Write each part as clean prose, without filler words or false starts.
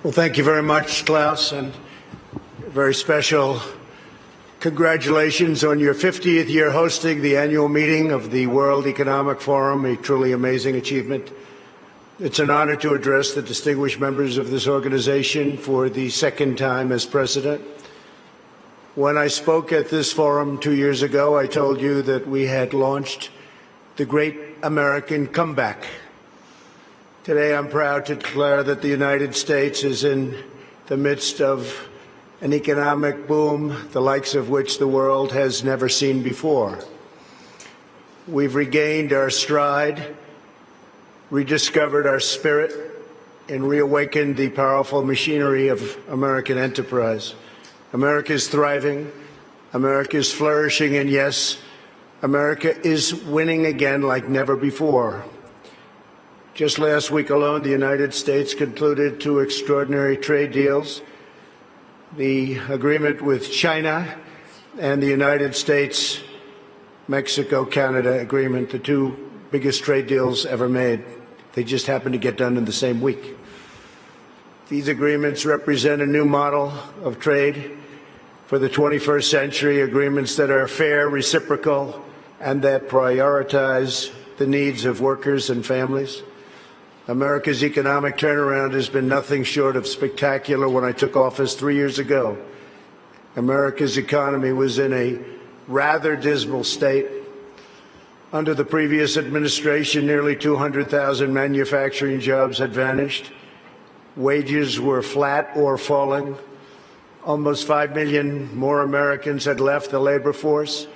Well, thank you very much, Klaus, and very special congratulations on your 50th year hosting the annual meeting of the World Economic Forum, a truly amazing achievement. It's an honor to address the distinguished members of this organization for the second time as president. When I spoke at this forum 2 years ago, I told you that we had launched the great American comeback. Today, I'm proud to declare that the United States is in the midst of an economic boom, the likes of which the world has never seen before. We've regained our stride, rediscovered our spirit, and reawakened the powerful machinery of American enterprise. America is thriving, America is flourishing, and yes, America is winning again like never before. Just last week alone, the United States concluded 2 extraordinary trade deals, the agreement with China and the United States-Mexico-Canada agreement, the 2 biggest trade deals ever made. They just happened to get done in the same week. These agreements represent a new model of trade for the 21st century, agreements that are fair, reciprocal, and that prioritize the needs of workers and families. America's economic turnaround has been nothing short of spectacular. When I took office 3 years ago, America's economy was in a rather dismal state. Under the previous administration, nearly 200,000 manufacturing jobs had vanished. Wages were flat or falling. Almost 5 million more Americans had left the labor force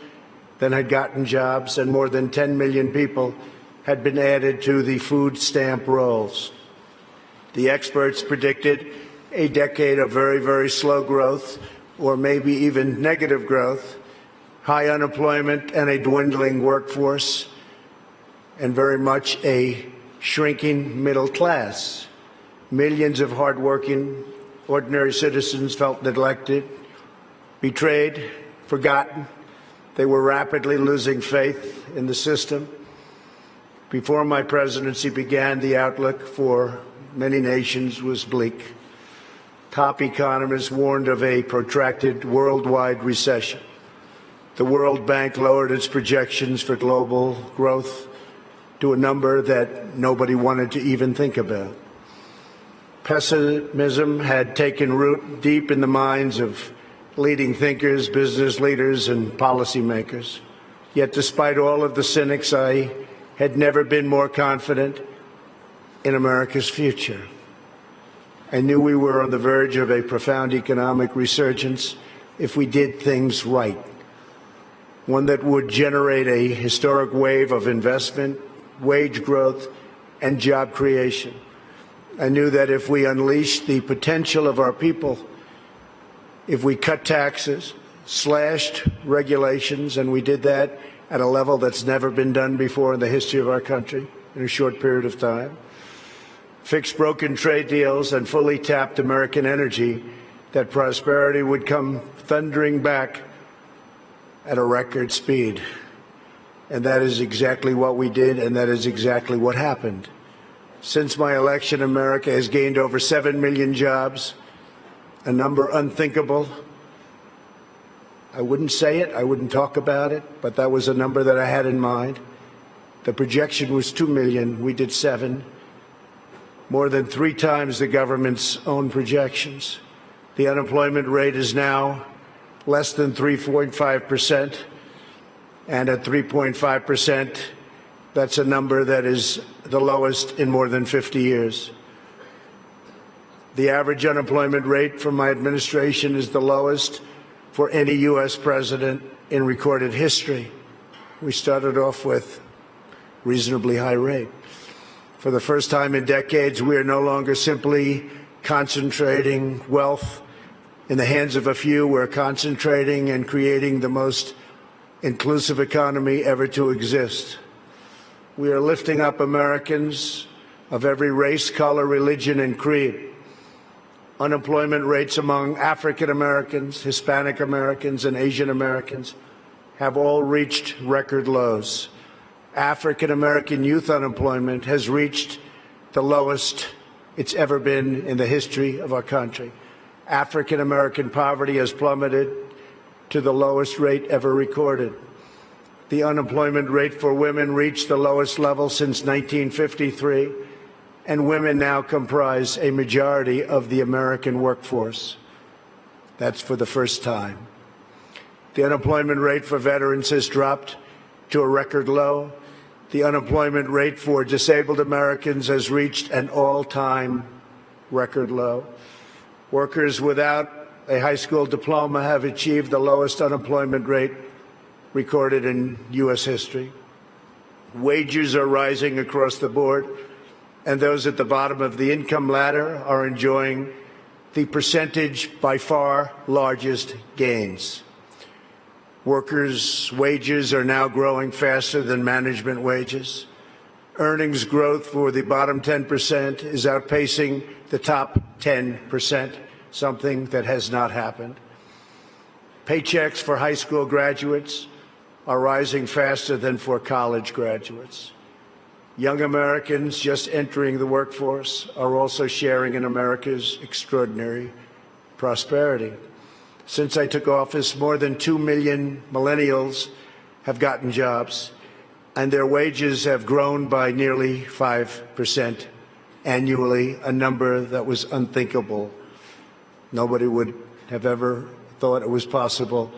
than had gotten jobs, and more than 10 million people had been added to the food stamp rolls. The experts predicted a decade of very, very slow growth, or maybe even negative growth, high unemployment and a dwindling workforce, and very much a shrinking middle class. Millions of hardworking, ordinary citizens felt neglected, betrayed, forgotten. They were rapidly losing faith in the system. Before my presidency began, the outlook for many nations was bleak. Top economists warned of a protracted worldwide recession. The World Bank lowered its projections for global growth to a number that nobody wanted to even think about. Pessimism had taken root deep in the minds of leading thinkers, business leaders, and policymakers. Yet despite all of the cynics, I had never been more confident in America's future. I knew we were on the verge of a profound economic resurgence if we did things right, one that would generate a historic wave of investment, wage growth, and job creation. I knew that if we unleashed the potential of our people, if we cut taxes, slashed regulations, and we did that at a level that's never been done before in the history of our country in a short period of time, fixed broken trade deals, and fully tapped American energy, that prosperity would come thundering back at a record speed. And that is exactly what we did, and that is exactly what happened. Since my election, America has gained over 7 million jobs, a number unthinkable. I wouldn't say it, I wouldn't talk about it, but that was a number that I had in mind. The projection was 2 million, we did 7, more than 3 times the government's own projections. The unemployment rate is now less than 3.5%, and at 3.5%, that's a number that is the lowest in more than 50 years. The average unemployment rate for my administration is the lowest for any U.S. president in recorded history. We started off with reasonably high rate. For the first time in decades, we are no longer simply concentrating wealth in the hands of a few. We're concentrating and creating the most inclusive economy ever to exist. We are lifting up Americans of every race, color, religion, and creed. Unemployment rates among African Americans, Hispanic Americans, and Asian Americans have all reached record lows. African American youth unemployment has reached the lowest it's ever been in the history of our country. African American poverty has plummeted to the lowest rate ever recorded. The unemployment rate for women reached the lowest level since 1953, and women now comprise a majority of the American workforce. That's for the first time. The unemployment rate for veterans has dropped to a record low. The unemployment rate for disabled Americans has reached an all-time record low. Workers without a high school diploma have achieved the lowest unemployment rate recorded in U.S. history. Wages are rising across the board, and those at the bottom of the income ladder are enjoying the percentage by far largest gains. Workers' wages are now growing faster than management wages. Earnings growth for the bottom 10% is outpacing the top 10%, something that has not happened. Paychecks for high school graduates are rising faster than for college graduates. Young Americans just entering the workforce are also sharing in America's extraordinary prosperity. Since I took office, more than 2 million millennials have gotten jobs, and their wages have grown by nearly 5% annually, a number that was unthinkable. Nobody would have ever thought it was possible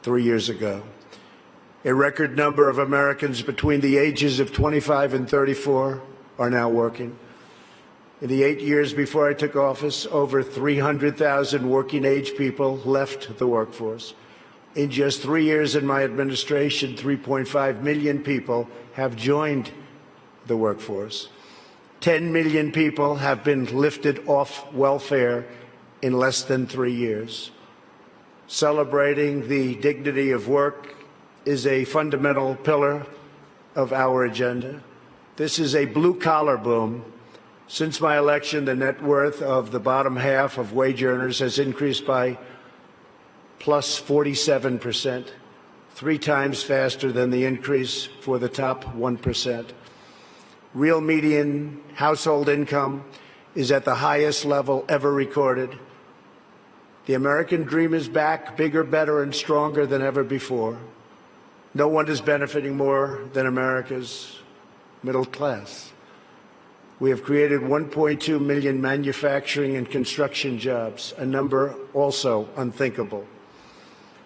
3 years ago. A record number of Americans between the ages of 25 and 34 are now working. In the 8 years before I took office, over 300,000 working-age people left the workforce. In just 3 years in my administration, 3.5 million people have joined the workforce. 10 million people have been lifted off welfare in less than 3 years. Celebrating the dignity of work is a fundamental pillar of our agenda. This is a blue-collar boom. Since my election, the net worth of the bottom half of wage earners has increased by plus 47%, 3 times faster than the increase for the top 1%. Real median household income is at the highest level ever recorded. The American dream is back, bigger, better, and stronger than ever before. No one is benefiting more than America's middle class. We have created 1.2 million manufacturing and construction jobs, a number also unthinkable.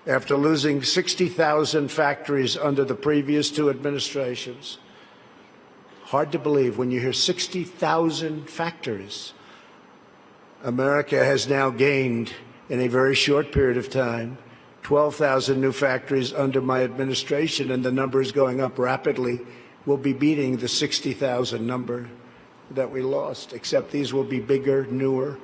After losing 60,000 factories under the previous 2 administrations, hard to believe when you hear 60,000 factories. America has now gained, in a very short period of time, 12,000 new factories under my administration, and the number is going up rapidly. We'll be beating the 60,000 number that we lost, except these will be bigger, newer,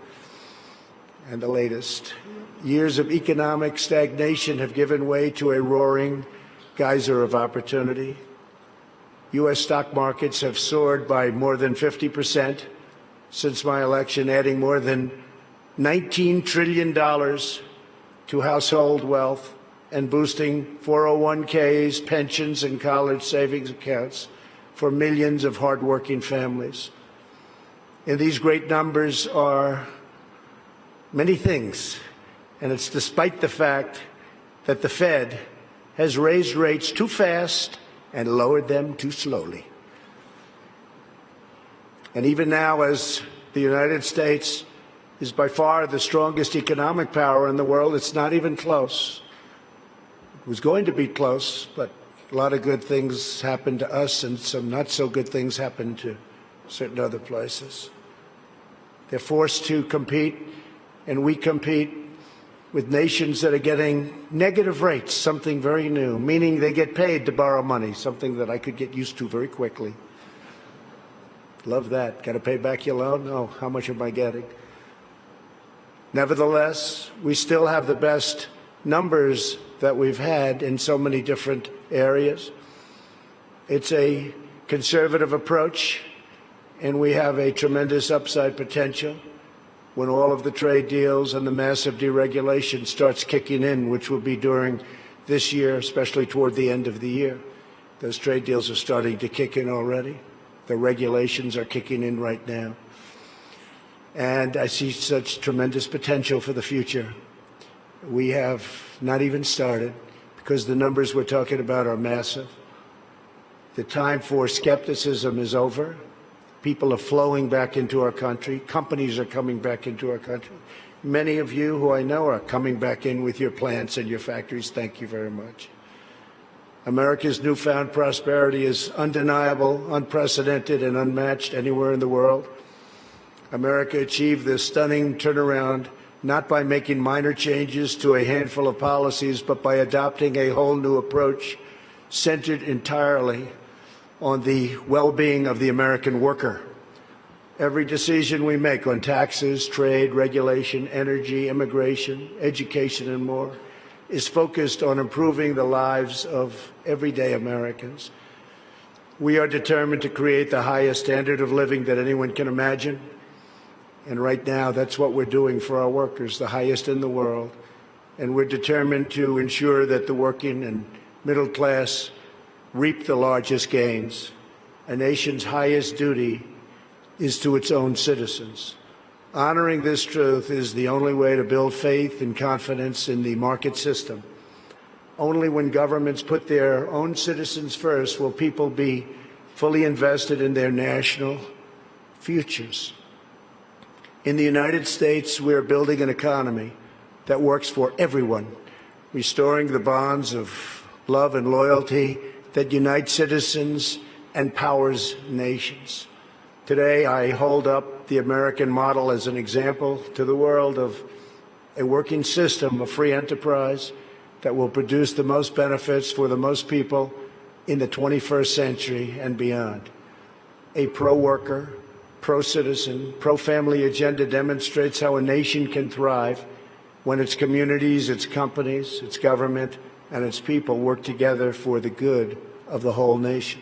and the latest. Years of economic stagnation have given way to a roaring geyser of opportunity. U.S. stock markets have soared by more than 50% since my election, adding more than $19 trillion to household wealth and boosting 401ks, pensions, and college savings accounts for millions of hardworking families. And these great numbers are many things, and it's despite the fact that the Fed has raised rates too fast and lowered them too slowly. And even now, as the United States is by far the strongest economic power in the world, it's not even close. It was going to be close, but a lot of good things happened to us and some not so good things happened to certain other places. They're forced to compete, and we compete with nations that are getting negative rates, something very new, meaning they get paid to borrow money, something that I could get used to very quickly. Love that. Got to pay back your loan? No, how much am I getting? Nevertheless, we still have the best numbers that we've had in so many different areas. It's a conservative approach, and we have a tremendous upside potential when all of the trade deals and the massive deregulation starts kicking in, which will be during this year, especially toward the end of the year. Those trade deals are starting to kick in already. The regulations are kicking in right now. and I see such tremendous potential for the future. We have not even started because the numbers we're talking about are massive. The time for skepticism is over. People are flowing back into our country. Companies are coming back into our country. Many of you who I know are coming back in with your plants and your factories. Thank you very much. America's newfound prosperity is undeniable, unprecedented, and unmatched anywhere in the world. America achieved this stunning turnaround not by making minor changes to a handful of policies, but by adopting a whole new approach centered entirely on the well-being of the American worker. Every decision we make on taxes, trade, regulation, energy, immigration, education, and more is focused on improving the lives of everyday Americans. We are determined to create the highest standard of living that anyone can imagine. And right now, that's what we're doing for our workers, the highest in the world. And we're determined to ensure that the working and middle class reap the largest gains. A nation's highest duty is to its own citizens. Honoring this truth is the only way to build faith and confidence in the market system. Only when governments put their own citizens first will people be fully invested in their national futures. In the United States, we are building an economy that works for everyone, restoring the bonds of love and loyalty that unite citizens and powers nations. Today, I hold up the American model as an example to the world of a working system of free enterprise that will produce the most benefits for the most people in the 21st century and beyond. A pro-worker, pro-citizen, pro-family agenda demonstrates how a nation can thrive when its communities, its companies, its government, and its people work together for the good of the whole nation.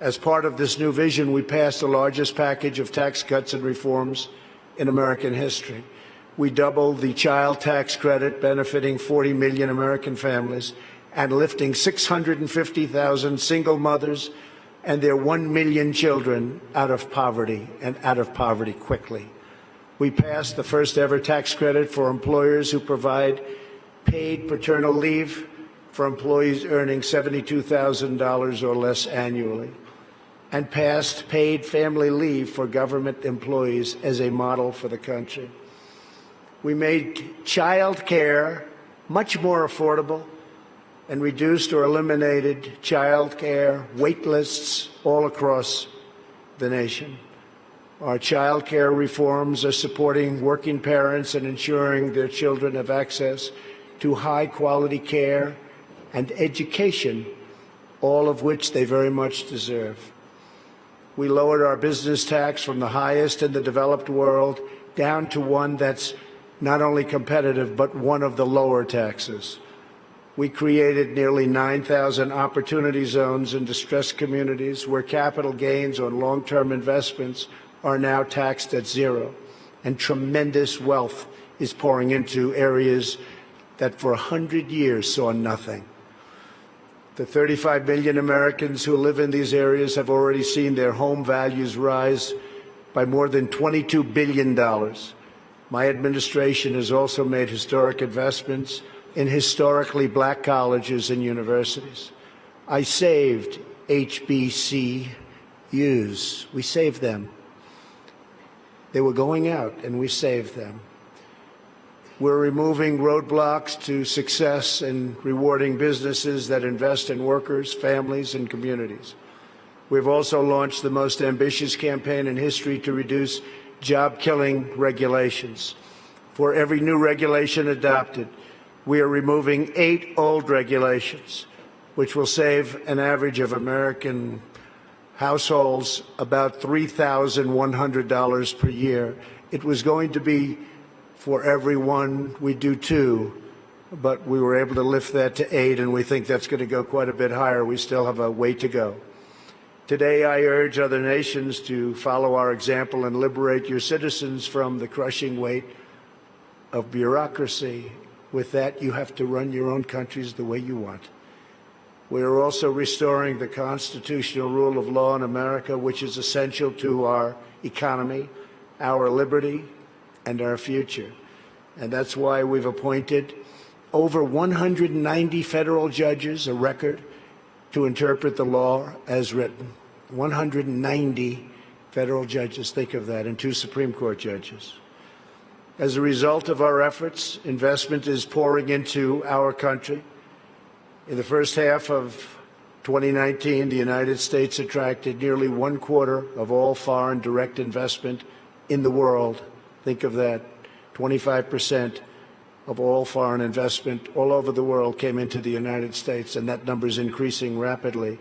As part of this new vision, we passed the largest package of tax cuts and reforms in American history. We doubled the child tax credit, benefiting 40 million American families and lifting 650,000 single mothers and their 1 million children out of poverty, and out of poverty quickly. We passed the first ever tax credit for employers who provide paid paternal leave for employees earning $72,000 or less annually, and passed paid family leave for government employees as a model for the country. We made child care much more affordable and reduced or eliminated child care wait lists all across the nation. Our child care reforms are supporting working parents and ensuring their children have access to high-quality care and education, all of which they very much deserve. We lowered our business tax from the highest in the developed world down to one that's not only competitive, but one of the lower taxes. We created nearly 9,000 opportunity zones in distressed communities where capital gains on long-term investments are now taxed at zero, and tremendous wealth is pouring into areas that for 100 years saw nothing. The 35 million Americans who live in these areas have already seen their home values rise by more than $22 billion. My administration has also made historic investments in historically black colleges and universities. I saved HBCUs. We saved them. They were going out, and we saved them. We're removing roadblocks to success and rewarding businesses that invest in workers, families, and communities. We've also launched the most ambitious campaign in history to reduce job-killing regulations. For every new regulation adopted, we are removing 8 old regulations, which will save an average of American households about $3,100 per year. It was going to be for everyone, we do 2, but we were able to lift that to 8, and we think that's going to go quite a bit higher. We still have a way to go. Today, I urge other nations to follow our example and liberate your citizens from the crushing weight of bureaucracy. With that, you have to run your own countries the way you want. We are also restoring the constitutional rule of law in America, which is essential to our economy our liberty, and our future. And that's why we've appointed over 190 federal judges, a record, to interpret the law as written. 190 federal judges, think of that, and 2 Supreme Court judges. As a result of our efforts, investment is pouring into our country. In the first half of 2019, the United States attracted nearly 1/4 of all foreign direct investment in the world. Think of that, 25% of all foreign investment all over the world came into the United States, and that number is increasing rapidly.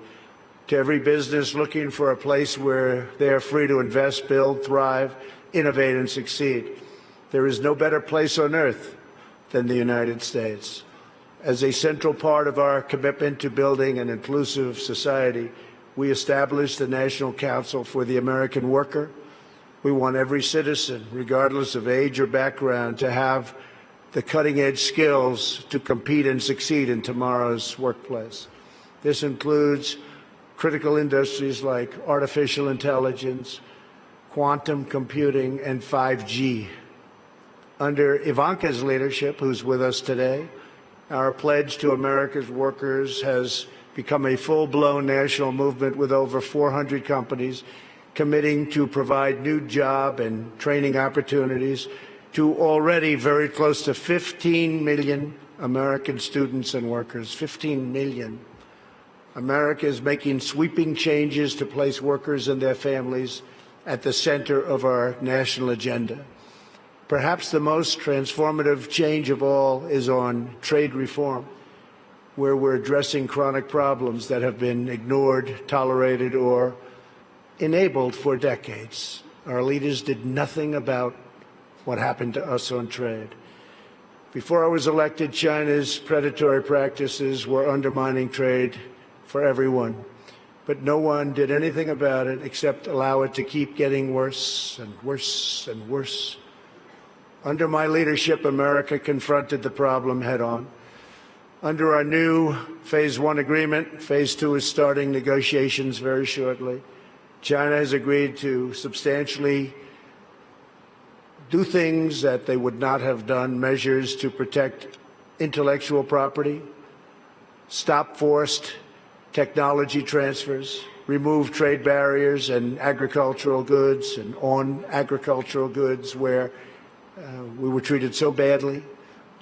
To every business looking for a place where they are free to invest, build, thrive, innovate, and succeed, there is no better place on earth than the United States. As a central part of our commitment to building an inclusive society, we established the National Council for the American Worker. We want every citizen, regardless of age or background, to have the cutting-edge skills to compete and succeed in tomorrow's workplace. This includes critical industries like artificial intelligence, quantum computing, and 5G. Under Ivanka's leadership, who's with us today, our pledge to America's workers has become a full-blown national movement with over 400 companies committing to provide new job and training opportunities to already very close to 15 million American students and workers. 15 million. America is making sweeping changes to place workers and their families at the center of our national agenda. Perhaps the most transformative change of all is on trade reform, where we're addressing chronic problems that have been ignored, tolerated, or enabled for decades. Our leaders did nothing about what happened to us on trade. Before I was elected, China's predatory practices were undermining trade for everyone, but no one did anything about it except allow it to keep getting worse and worse and worse. Under my leadership, America confronted the problem head-on. Under our new Phase 1 agreement, Phase 2 is starting negotiations very shortly. China has agreed to substantially do things that they would not have done, measures to protect intellectual property, stop forced technology transfers, remove trade barriers and agricultural goods and on agricultural goods where we were treated so badly,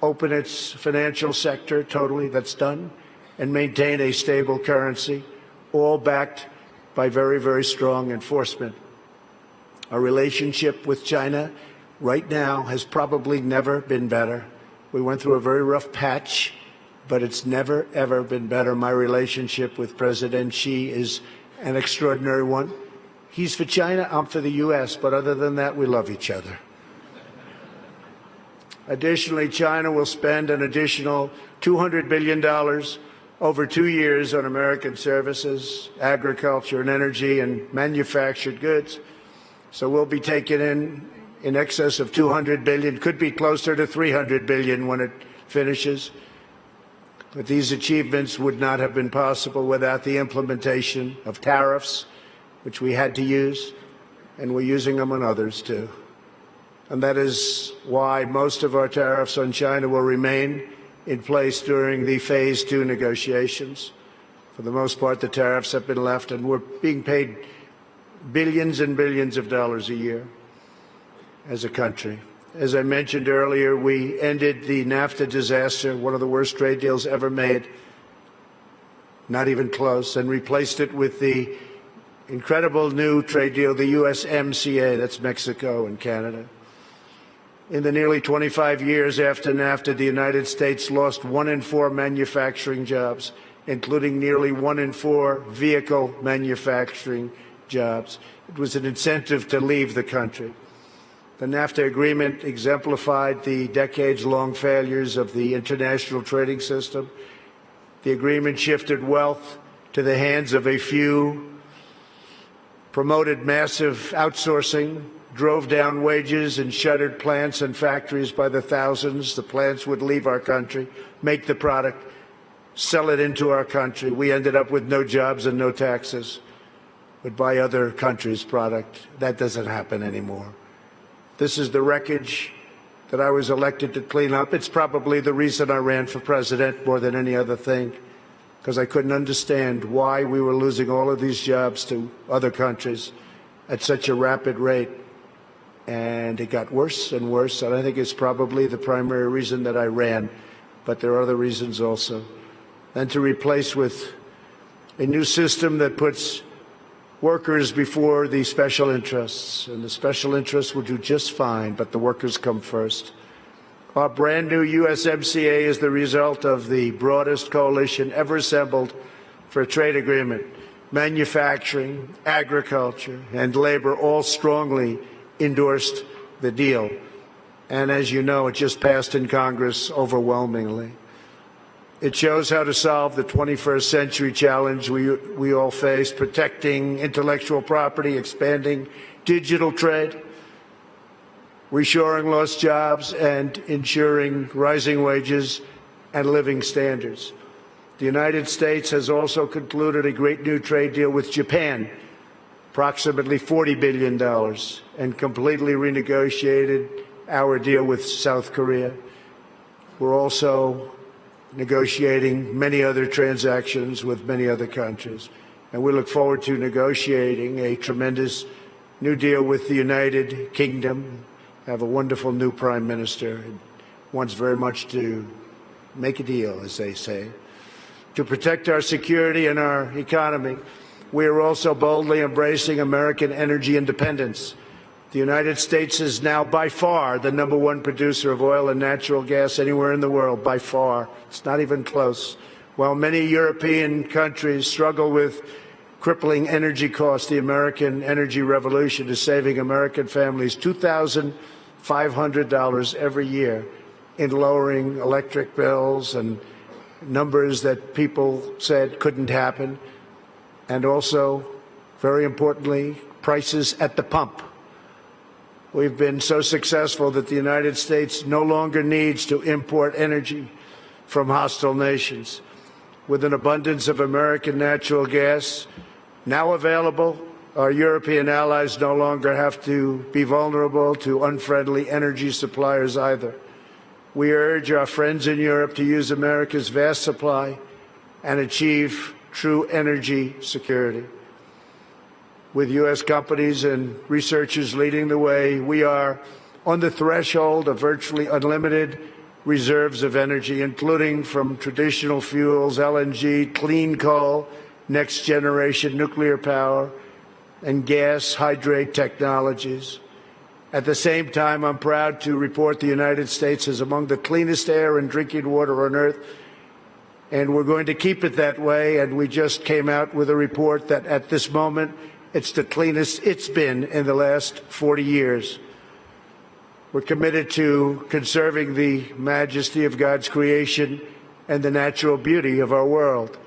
open its financial sector totally, that's done, and maintain a stable currency, all backed by very, very strong enforcement. Our relationship with China right now has probably never been better. We went through a very rough patch, but it's never, ever been better. My relationship with President Xi is an extraordinary one. He's for China, I'm for the U.S., but other than that, we love each other. Additionally, China will spend an additional $200 billion over 2 years on American services, agriculture and energy and manufactured goods. So we'll be taking in excess of $200 billion, could be closer to $300 billion when it finishes. But these achievements would not have been possible without the implementation of tariffs, which we had to use, and we're using them on others too. And that is why most of our tariffs on China will remain in place during the Phase 2 negotiations. For the most part, the tariffs have been left, and we're being paid billions and billions of dollars a year as a country. As I mentioned earlier, we ended the NAFTA disaster, one of the worst trade deals ever made, not even close, and replaced it with the incredible new trade deal, the USMCA, that's Mexico and Canada. In the nearly 25 years after NAFTA, the United States lost 1 in 4 manufacturing jobs, including nearly 1 in 4 vehicle manufacturing jobs. It was an incentive to leave the country. The NAFTA agreement exemplified the decades-long failures of the international trading system. The agreement shifted wealth to the hands of a few, promoted massive outsourcing, drove down wages, and shuttered plants and factories by the thousands. The plants would leave our country, make the product, sell it into our country. We ended up with no jobs and no taxes, would buy other countries' product. That doesn't happen anymore. This is the wreckage that I was elected to clean up. It's probably the reason I ran for president more than any other thing, because I couldn't understand why we were losing all of these jobs to other countries at such a rapid rate. And it got worse and worse, and I think it's probably the primary reason that I ran, but there are other reasons also. And to replace with a new system that puts workers before the special interests, and the special interests will do just fine, but the workers come first. Our brand new USMCA is the result of the broadest coalition ever assembled for a trade agreement. Manufacturing, agriculture, and labor all strongly endorsed the deal. And as you know, it just passed in Congress overwhelmingly. It shows how to solve the 21st century challenge we all face, protecting intellectual property, expanding digital trade, reshoring lost jobs, and ensuring rising wages and living standards. The United States has also concluded a great new trade deal with Japan, approximately $40 billion, and completely renegotiated our deal with South Korea. We're also negotiating many other transactions with many other countries. And we look forward to negotiating a tremendous new deal with the United Kingdom. Have a wonderful new prime minister and wants very much to make a deal, as they say. To protect our security and our economy, we are also boldly embracing American energy independence. The United States is now by far the #1 producer of oil and natural gas anywhere in the world, by far. It's not even close. While many European countries struggle with crippling energy costs, the American energy revolution is saving American families $2,500 every year in lowering electric bills, and numbers that people said couldn't happen. And also, very importantly, prices at the pump. We've been so successful that the United States no longer needs to import energy from hostile nations. With an abundance of American natural gas now available, our European allies no longer have to be vulnerable to unfriendly energy suppliers either. We urge our friends in Europe to use America's vast supply and achieve true energy security. With U.S. companies and researchers leading the way, we are on the threshold of virtually unlimited reserves of energy, including from traditional fuels, LNG, clean coal, next-generation nuclear power, and gas hydrate technologies. At the same time, I'm proud to report the United States is among the cleanest air and drinking water on Earth, and we're going to keep it that way. And we just came out with a report that at this moment, it's the cleanest it's been in the last 40 years. We're committed to conserving the majesty of God's creation and the natural beauty of our world.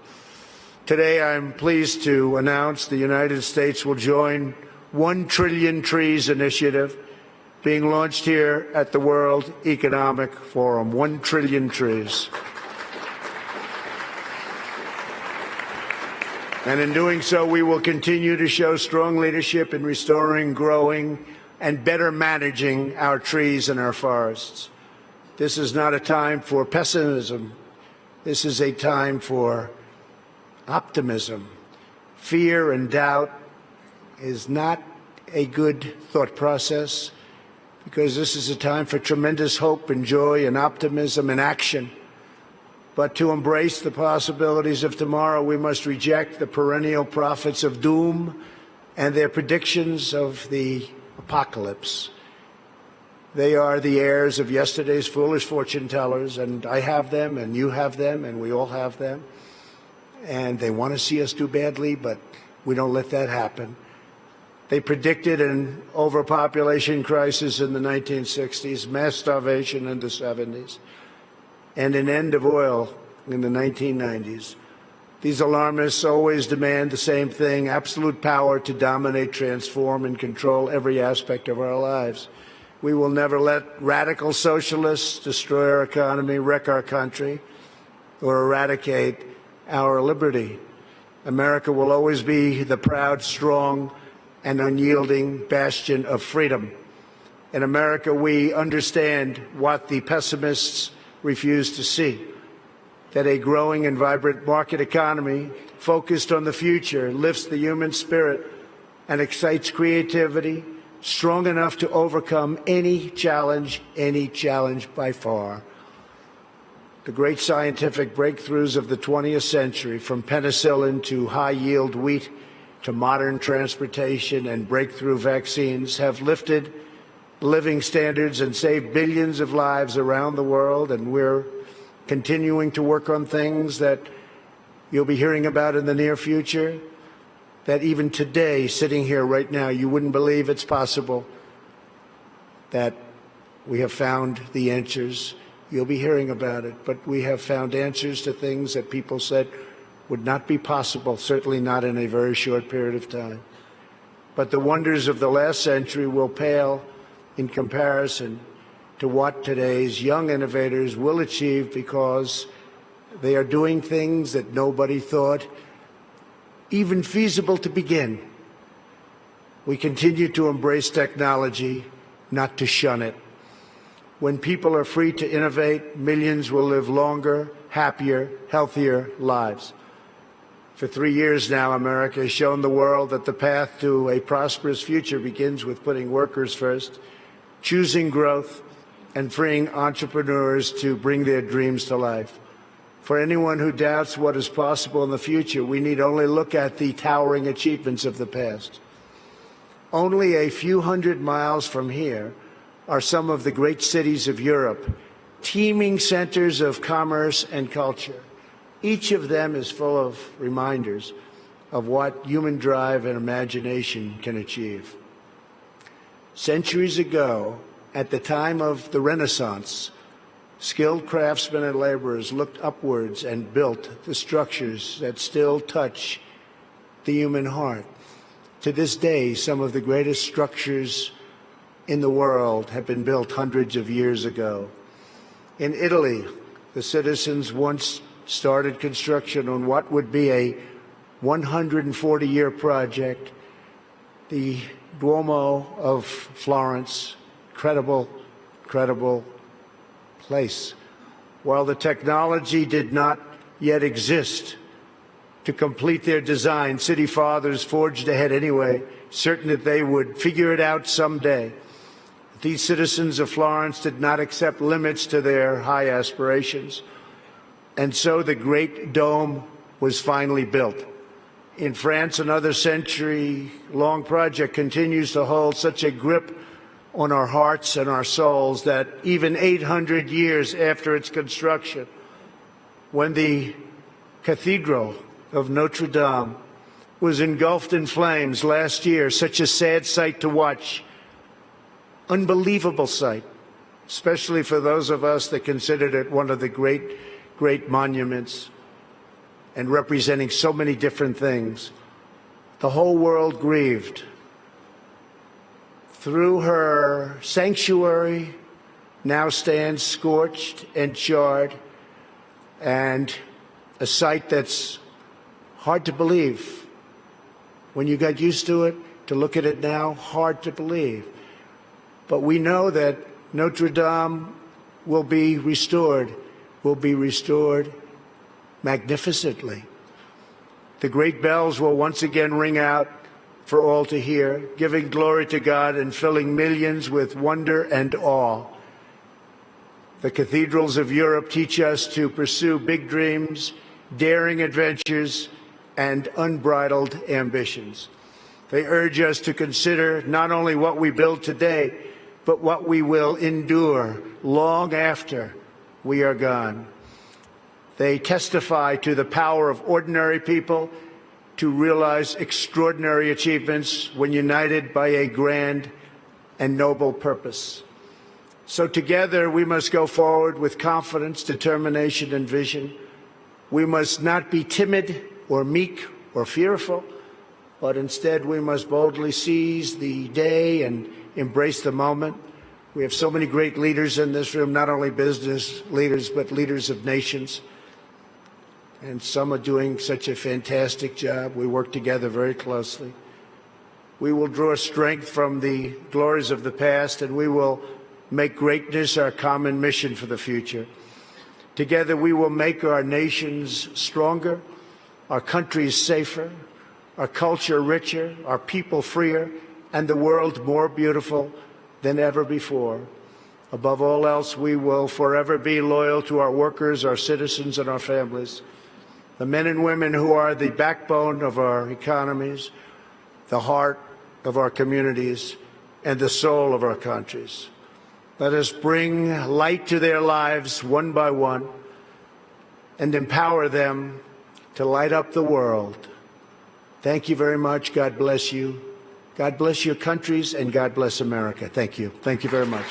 Today, I'm pleased to announce the United States will join 1 Trillion Trees initiative being launched here at the World Economic Forum. 1 trillion trees. And in doing so, we will continue to show strong leadership in restoring, growing, and better managing our trees and our forests. This is not a time for pessimism. This is a time for optimism. Fear and doubt is not a good thought process, because this is a time for tremendous hope and joy and optimism and action. But to embrace the possibilities of tomorrow, we must reject the perennial prophets of doom and their predictions of the apocalypse. They are the heirs of yesterday's foolish fortune tellers, and I have them, and you have them, and we all have them. And they want to see us do badly, but we don't let that happen. They predicted an overpopulation crisis in the 1960s, mass starvation in the 70s, and an end of oil in the 1990s. These alarmists always demand the same thing: absolute power to dominate, transform, and control every aspect of our lives. We will never let radical socialists destroy our economy, wreck our country, or eradicate our liberty. America will always be the proud, strong, and unyielding bastion of freedom. In America, we understand what the pessimists refuse to see, that a growing and vibrant market economy focused on the future lifts the human spirit and excites creativity strong enough to overcome any challenge by far. The great scientific breakthroughs of the 20th century, from penicillin to high-yield wheat to modern transportation and breakthrough vaccines, have lifted living standards and saved billions of lives around the world, and we're continuing to work on things that you'll be hearing about in the near future, that even today, sitting here right now, you wouldn't believe it's possible, that we have found the answers. You'll be hearing about it, but we have found answers to things that people said would not be possible, certainly not in a very short period of time. But the wonders of the last century will pale in comparison to what today's young innovators will achieve, because they are doing things that nobody thought even feasible to begin. We continue to embrace technology, not to shun it. When people are free to innovate, millions will live longer, happier, healthier lives. For 3 years now, America has shown the world that the path to a prosperous future begins with putting workers first, choosing growth, and freeing entrepreneurs to bring their dreams to life. For anyone who doubts what is possible in the future, we need only look at the towering achievements of the past. Only a few hundred miles from here are some of the great cities of Europe, teeming centers of commerce and culture. Each of them is full of reminders of what human drive and imagination can achieve. Centuries ago, at the time of the Renaissance, skilled craftsmen and laborers looked upwards and built the structures that still touch the human heart. To this day, some of the greatest structures in the world have been built hundreds of years ago. In Italy, the citizens once started construction on what would be a 140-year project, the Duomo of Florence. Incredible place. While the technology did not yet exist to complete their design, city fathers forged ahead anyway, certain that they would figure it out someday. These citizens of Florence did not accept limits to their high aspirations, and so the Great Dome was finally built. In France, another century-long project continues to hold such a grip on our hearts and our souls that even 800 years after its construction, when the Cathedral of Notre Dame was engulfed in flames last year, such a sad sight to watch, unbelievable sight, especially for those of us that considered it one of the great monuments and representing so many different things. The whole world grieved. Through her sanctuary now stands scorched and charred, and a sight that's hard to believe. When you got used to it, to look at it now, hard to believe. But we know that Notre Dame will be restored magnificently. The great bells will once again ring out for all to hear, giving glory to God and filling millions with wonder and awe. The cathedrals of Europe teach us to pursue big dreams, daring adventures, and unbridled ambitions. They urge us to consider not only what we build today, but what we will endure long after we are gone. They testify to the power of ordinary people to realize extraordinary achievements when united by a grand and noble purpose. So together we must go forward with confidence, determination, and vision. We must not be timid or meek or fearful, but instead we must boldly seize the day and embrace the moment. We have so many great leaders in this room, not only business leaders, but leaders of nations. And some are doing such a fantastic job. We work together very closely. We will draw strength from the glories of the past, and we will make greatness our common mission for the future. Together, we will make our nations stronger, our countries safer, our culture richer, our people freer, and the world more beautiful than ever before. Above all else, we will forever be loyal to our workers, our citizens, and our families, the men and women who are the backbone of our economies, the heart of our communities, and the soul of our countries. Let us bring light to their lives one by one and empower them to light up the world. Thank you very much. God bless you. God bless your countries, and God bless America. Thank you. Thank you very much.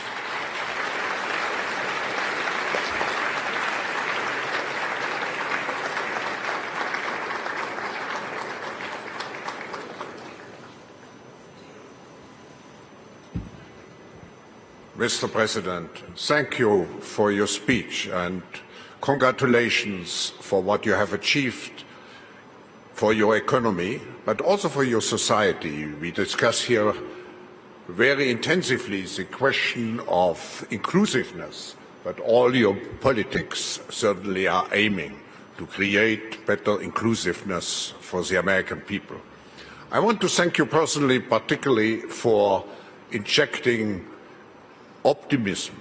Mr. President, thank you for your speech and congratulations for what you have achieved for your economy, but also for your society. We discuss here very intensively the question of inclusiveness, but all your politics certainly are aiming to create better inclusiveness for the American people. I want to thank you personally, particularly for injecting optimism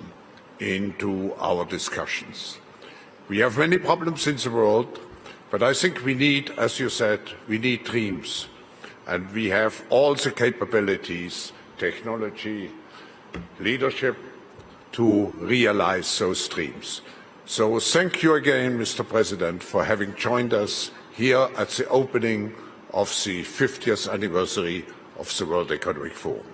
into our discussions. We have many problems in the world, but I think we need, as you said, we need dreams. And we have all the capabilities, technology, leadership to realize those dreams. So thank you again, Mr. President, for having joined us here at the opening of the 50th anniversary of the World Economic Forum.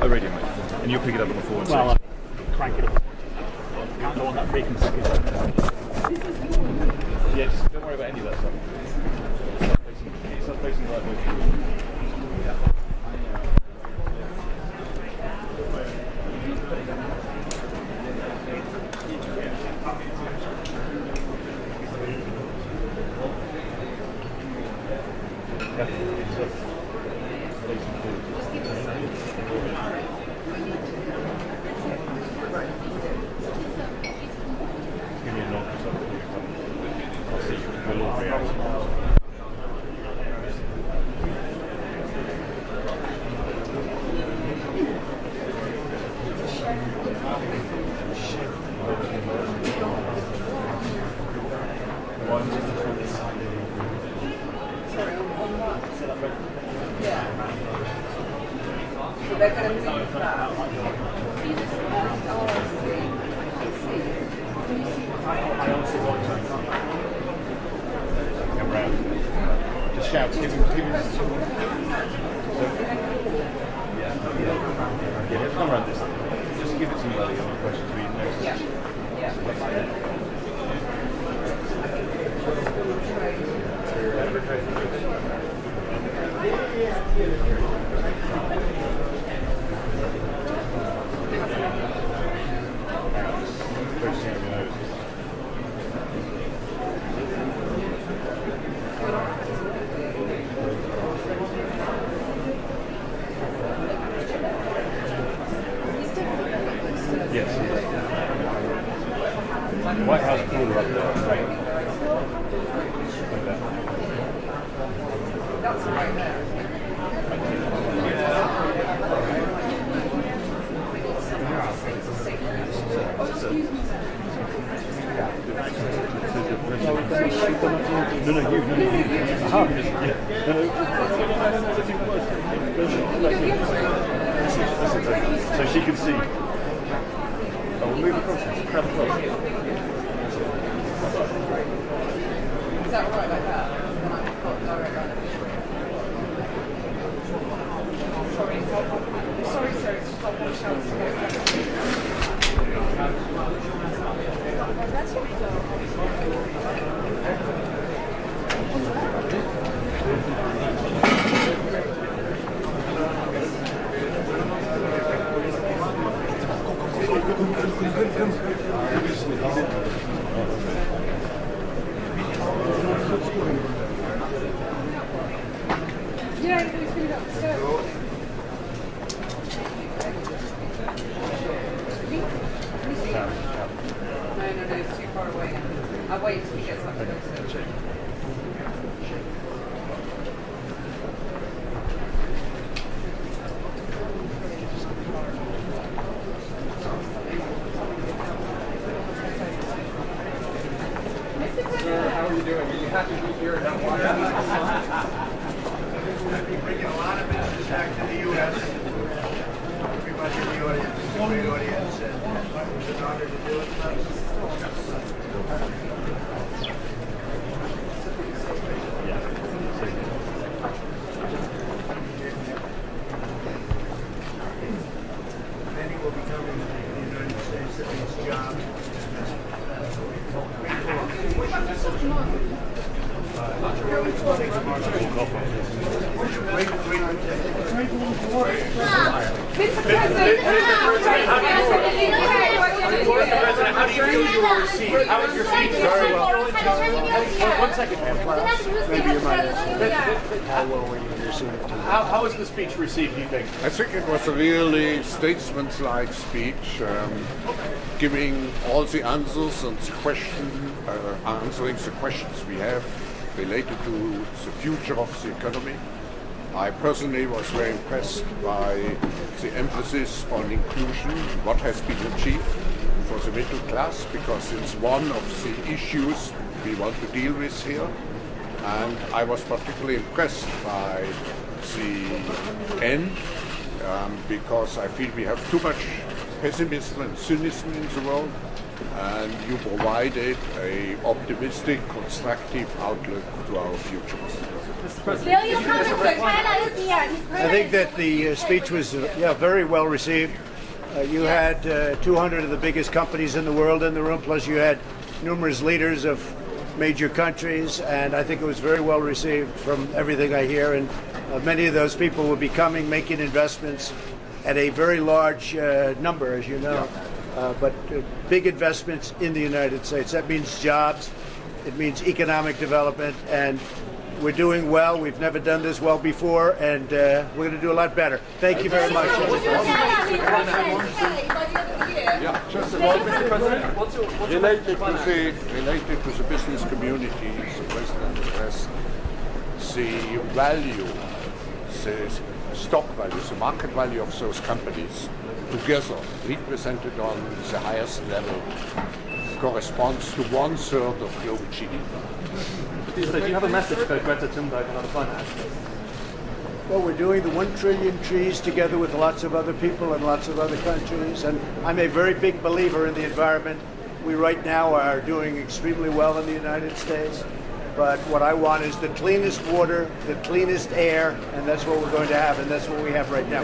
Oh, radio mic. And you'll pick it up on the phone. Well, crank it up. Can't go on that frequency. Yeah, just don't worry about any of that stuff. Start facing the right way. Just shout, give him yeah, let's come around this. Just give it to me while you have questions. We Yes. White House cooler up there, right? Like that. That's right there. No, no, you. Aha. Yeah. So she can see. Oh, we'll move across. Crab across. Is that right like that? Sorry, sir. It's just like one chance to get back. Yeah, he's going to go upstairs. No, it's too far away. I'll wait until he gets up closer. How are you doing? Are you happy to be here? Bringing a lot of business back to the U.S. Everybody in the audience, great audience, and it's an honor to do it. Many will be coming to the United States that means jobs. Mr. President, How do you feel you were received? How was your speech? Very well. 1 second, ma'am. Maybe you might ask how well were you received? How was the speech received, do you think? I think it was a really statesmanlike speech, giving all the answers and answering the questions we have related to the future of the economy. I personally was very impressed by the emphasis on inclusion, what has been achieved for the middle class, because it's one of the issues we want to deal with here. And I was particularly impressed by the end, because I feel we have too much pessimism and cynicism in the world, and you provided an optimistic, constructive outlook to our future. I think that the speech was very well received. You had 200 of the biggest companies in the world in the room, plus you had numerous leaders of major countries, and I think it was very well received from everything I hear. And many of those people will be coming, making investments at a very large number, as you know. But big investments in the United States. That means jobs. It means economic development, and we're doing well. We've never done this well before, and we're going to do a lot better. Thank you very much. Yeah, just related to the business community, the President addressed the value, the stock value, the market value of those companies together, represented on the highest level, corresponds to 1/3 of global GDP. So do you have a message for Greta Thunberg and other climate activists? Well, we're doing the 1 trillion trees together with lots of other people and lots of other countries, and I'm a very big believer in the environment. We right now are doing extremely well in the United States, but what I want is the cleanest water, the cleanest air, and that's what we're going to have, and that's what we have right now.